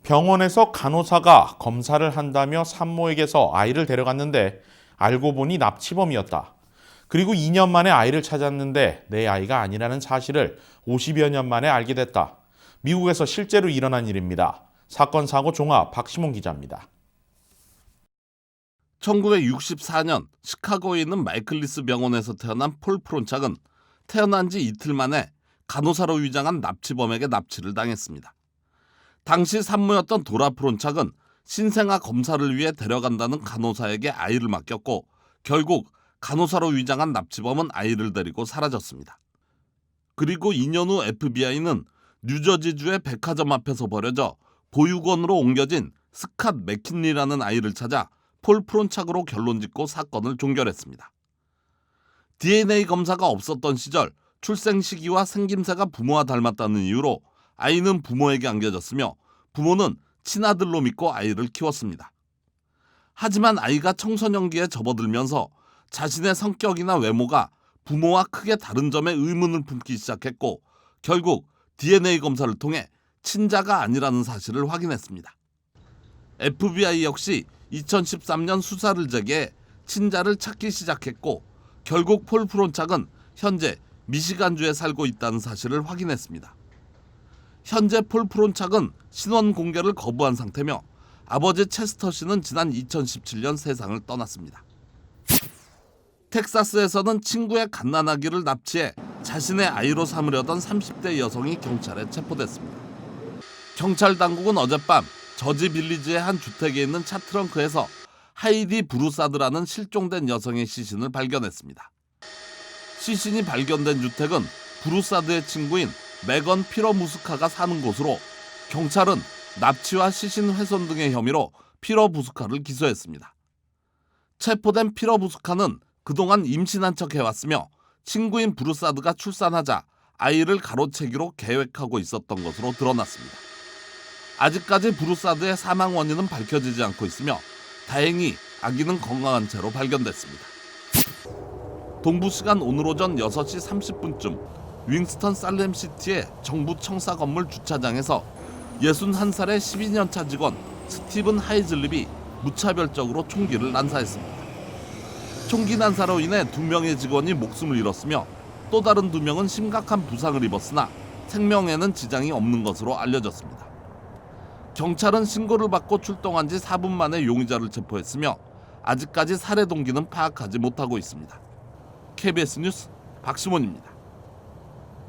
병원에서 간호사가 검사를 한다며 산모에게서 아이를 데려갔는데 알고 보니 납치범이었다. 그리고 2년 만에 아이를 찾았는데 내 아이가 아니라는 사실을 50여 년 만에 알게 됐다. 미국에서 실제로 일어난 일입니다. 사건 사고 종합 박시몬 기자입니다. 1964년 시카고에 있는 마이클리스 병원에서 태어난 폴 프론착은 태어난 지 이틀 만에 간호사로 위장한 납치범에게 납치를 당했습니다. 당시 산모였던 도라 프론착은 신생아 검사를 위해 데려간다는 간호사에게 아이를 맡겼고 결국 간호사로 위장한 납치범은 아이를 데리고 사라졌습니다. 그리고 2년 후 FBI는 뉴저지주의 백화점 앞에서 버려져 보육원으로 옮겨진 스캇 맥킨리라는 아이를 찾아 폴 프론착으로 결론짓고 사건을 종결했습니다. DNA 검사가 없었던 시절 출생 시기와 생김새가 부모와 닮았다는 이유로 아이는 부모에게 안겨졌으며 부모는 친아들로 믿고 아이를 키웠습니다. 하지만 아이가 청소년기에 접어들면서 자신의 성격이나 외모가 부모와 크게 다른 점에 의문을 품기 시작했고 결국 DNA 검사를 통해 친자가 아니라는 사실을 확인했습니다. FBI 역시 2013년 수사를 재개해 친자를 찾기 시작했고 결국 폴 프론착은 현재 미시간주에 살고 있다는 사실을 확인했습니다. 현재 폴 프론착은 신원 공개를 거부한 상태며 아버지 체스터 씨는 지난 2017년 세상을 떠났습니다. 텍사스에서는 친구의 갓난아기를 납치해 자신의 아이로 삼으려던 30대 여성이 경찰에 체포됐습니다. 경찰 당국은 어젯밤 저지 빌리지의 한 주택에 있는 차 트렁크에서 하이디 브루사드라는 실종된 여성의 시신을 발견했습니다. 시신이 발견된 주택은 브루사드의 친구인 메건 피러무스카가 사는 곳으로 경찰은 납치와 시신 훼손 등의 혐의로 피러부스카를 기소했습니다. 체포된 피러부스카는 그동안 임신한 척 해왔으며 친구인 브루사드가 출산하자 아이를 가로채기로 계획하고 있었던 것으로 드러났습니다. 아직까지 브루사드의 사망 원인은 밝혀지지 않고 있으며 다행히 아기는 건강한 채로 발견됐습니다. 동부 시간 오늘 오전 6시 30분쯤 윙스턴 살렘시티의 정부 청사 건물 주차장에서 61살의 12년차 직원 스티븐 하이즐립이 무차별적으로 총기를 난사했습니다. 총기 난사로 인해 2명의 직원이 목숨을 잃었으며 또 다른 2명은 심각한 부상을 입었으나 생명에는 지장이 없는 것으로 알려졌습니다. 경찰은 신고를 받고 출동한 지 4분 만에 용의자를 체포했으며 아직까지 살해 동기는 파악하지 못하고 있습니다. KBS 뉴스 박시몬입니다.